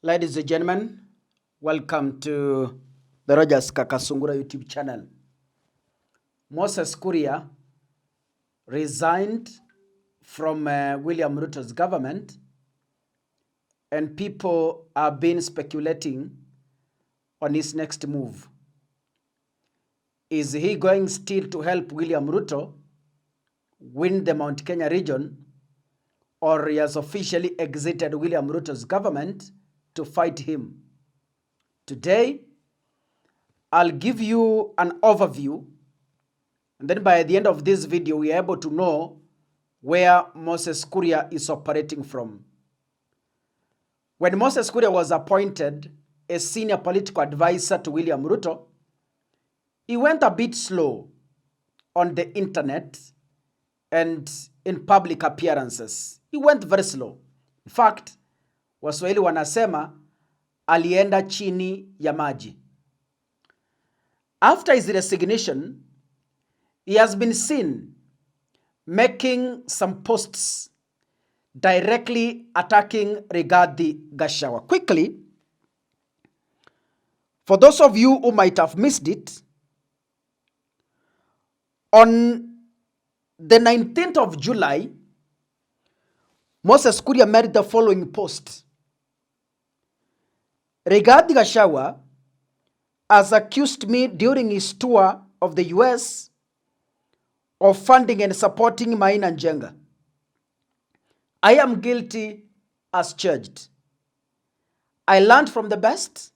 Ladies and gentlemen, welcome to the Rogers Kakasungura YouTube channel. Moses Kuria resigned from William Ruto's government, and people are been speculating on his next move. Is he going still to help William Ruto win the Mount Kenya region, or he has officially exited William Ruto's government to fight him? Today, I'll give you an overview, and then by the end of this video, we are able to know where Moses Kuria is operating from. When Moses Kuria was appointed as senior political advisor to William Ruto, he went a bit slow on the internet and in public appearances. He went very slow. In fact, Waswahili wanasema alienda chini ya maji. After his resignation, he has been seen making some posts directly attacking Rigathi Gachagua. Quickly, for those of you who might have missed it, on the 19th of July, Moses Kuria made the following post. Rigathi Gachagua has accused me during his tour of the US of funding and supporting Maina Njenga. I am guilty as charged. I learned from the best.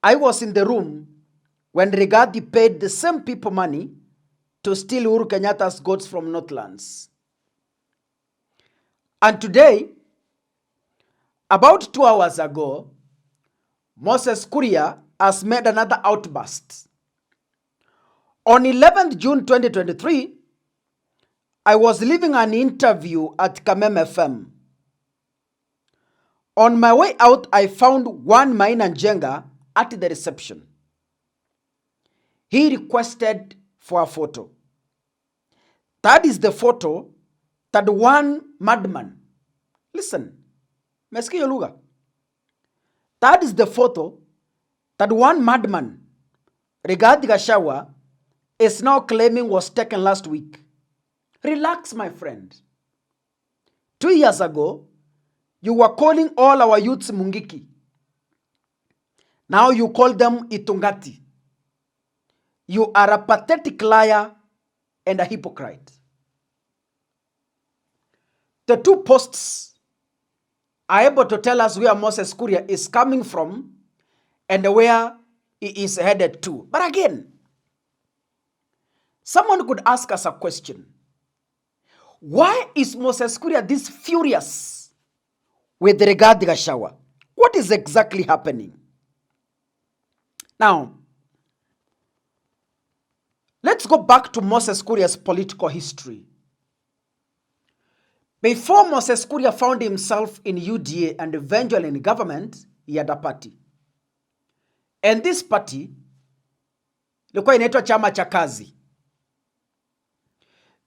I was in the room when Rigathi paid the same people money to steal Uhuru Kenyatta's goods from Northlands. And today, about 2 hours ago, Moses Kuria has made another outburst. On 11th June 2023, I was leaving an interview at Kameme FM. On my way out, I found one Maina Njenga at the reception. He requested for a photo. That is the photo that one madman, listen, mesikia lugha. That is the photo that one madman, Rigathi Gachagua, is now claiming was taken last week. Relax, my friend. 2 years ago, you were calling all our youths Mungiki. Now you call them Itungati. You are a pathetic liar and a hypocrite. The two posts are able to tell us where Moses Kuria is coming from and where he is headed to. But again, someone could ask us a question. Why is Moses Kuria this furious with Rigathi Gachagua? What is exactly happening? Now, let's go back to Moses Kuria's political history. Before Moses Kuria found himself in UDA and eventually in government, he had a party. And this party ilikuwa inaitwa Chama cha Kazi.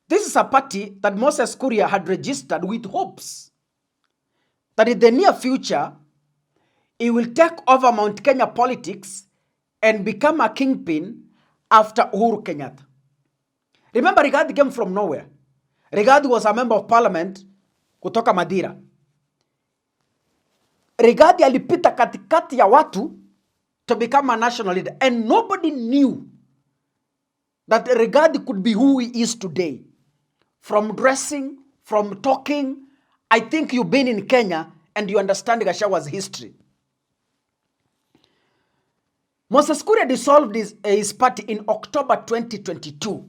This is a party that Moses Kuria had registered with hopes that in the near future, he will take over Mount Kenya politics and become a kingpin after Uhuru Kenyatta. Remember, Rigathi came from nowhere. Rigathi was a member of parliament kutoka Madira. Rigathi alipita katikati ya watu to become a national leader, and nobody knew that Rigathi could be who he is today. From dressing, from talking, I think you've been in Kenya and you understand Gachagua's history. Moses Kuria dissolved his party in October 2022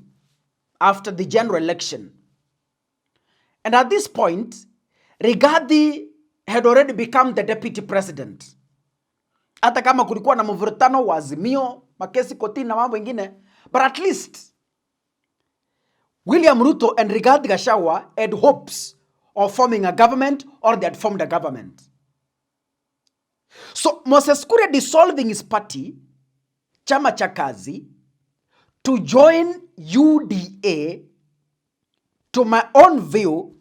after the general election. And at this point, Rigathi had already become the deputy president. Hata kama kulikuwa na mvurutano wa Azimio, makesi kotini na mambo ingine, but at least William Ruto and Rigathi Gachagua had hopes of forming a government, or they had formed a government. So Moses Kuria dissolving his party, Chama cha Kazi, to join UDA, to my own view,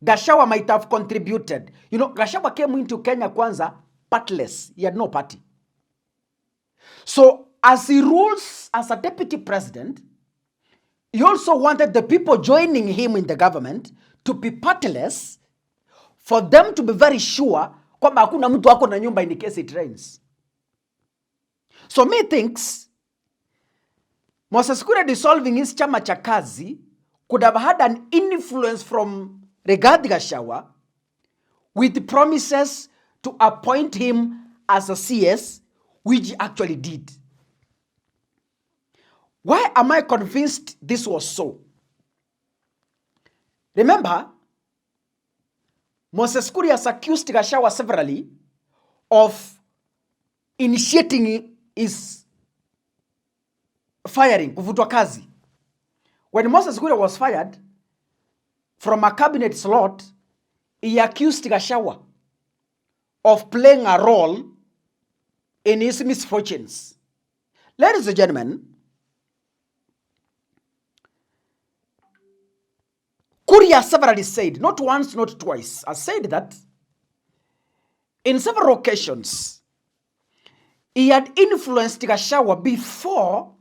Gachagua might have contributed. You know, Gachagua came into Kenya kwanza partless. He had no party. So as he rules as a deputy president, he also wanted the people joining him in the government to be partless, for them to be very sure kwamba hakuna mtu ako na nyumba in case it rains. So me thinks Moses Kuria dissolving his chama cha kazi could have had an influence from Rigathi Gachagua with promises to appoint him as a CS, which he actually did. Why am I convinced this was so? Remember, Moses Kuria has accused Gachagua severally of initiating his firing, kuvutwa kazi. When Moses Kuria was fired from a cabinet slot, he accused Gachagua of playing a role in his misfortunes. Ladies and gentlemen, Kuria severally said, not once, not twice, has said that in several occasions, he had influenced Gachagua before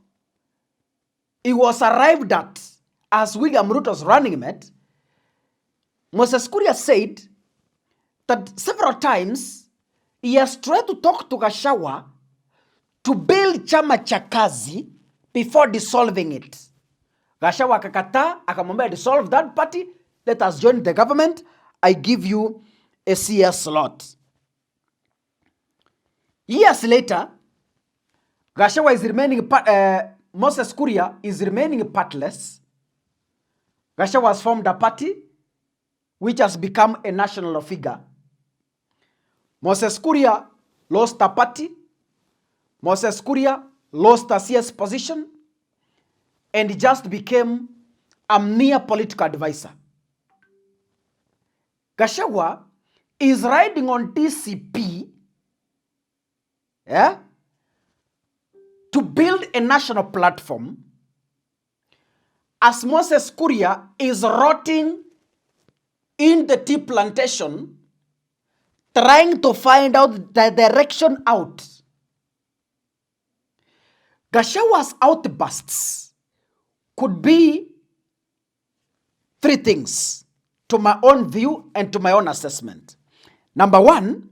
he was arrived at as William Ruto's running mate. Moses Kuria said that several times he has tried to talk to Gachagua to build chama cha kazi before dissolving it. Gachagua akakataa, akamwambia dissolve that party, let us join the government, I give you a CS slot. Years later, Gachagua is remaining, Moses Kuria is remaining partless. Gachagua has formed a party which has become a national figure. Moses Kuria lost a party. Moses Kuria lost a CS position, and he just became a mere political advisor. Gachagua is riding on TCP to build a national platform, as Moses Kuria is rotting in the tea plantation, trying to find out the direction out. Gachagua's outbursts could be three things to my own view and to my own assessment. Number one,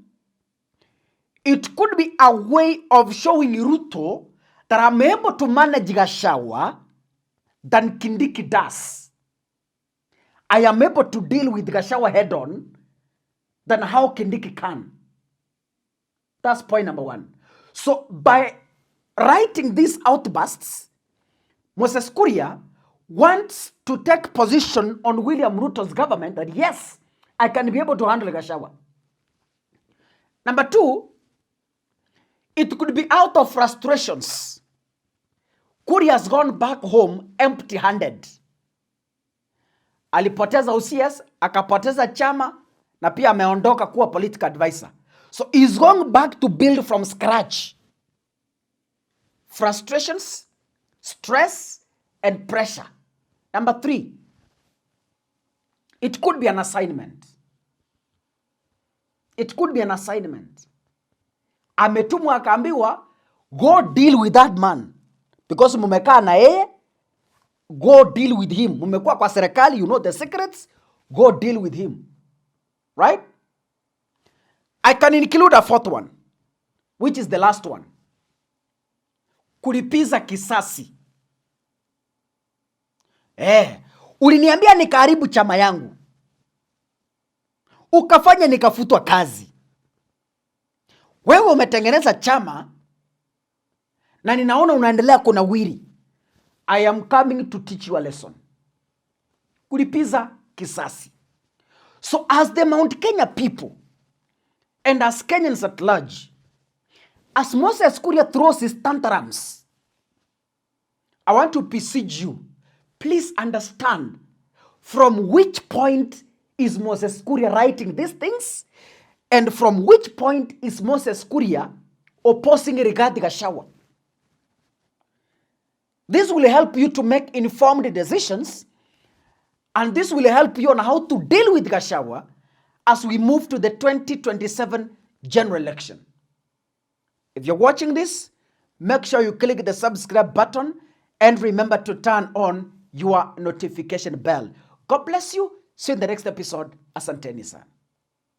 it could be a way of showing Ruto that I'm able to manage Gachagua than Kindiki does. I am able to deal with Gachagua head on than how Kindiki can. That's point number one. So by writing these outbursts, Moses Kuria wants to take position on William Ruto's government that yes, I can be able to handle Gachagua. Number two, it could be out of frustrations. Kuria has gone back home empty-handed. Alipoteza UCS, akapoteza chama, na pia ameondoka kuwa political advisor. So he's going back to build from scratch. Frustrations, stress, and pressure. Number three, it could be an assignment. It could be an assignment. Ametumwa akaambiwa, go deal with that man. Because mumekaa na yeye, go deal with him. Mumekuwa kwa serikali, you know the secrets, go deal with him. Right? I can include a fourth one, which is the last one. Kulipiza kisasi. Uliniambia nikaharibu chama yangu, ukafanya nikafutwa kazi. Wewe umetengeneza chama na ninaona unaendelea kunawiri. I am coming to teach you a lesson. Kulipiza kisasi. So as the Mount Kenya people and as Kenyans at large, as Moses Kuria throws his tantrums, I want to beseech you, please understand from which point is Moses Kuria writing these things, and from which point is Moses Kuria opposing Rigathi Gachagua. This will help you to make informed decisions, and this will help you on how to deal with Gachagua as we move to the 2027 general election. If you're watching this, make sure you click the subscribe button and remember to turn on your notification bell. God bless you. See you in the next episode. Asanteni sana.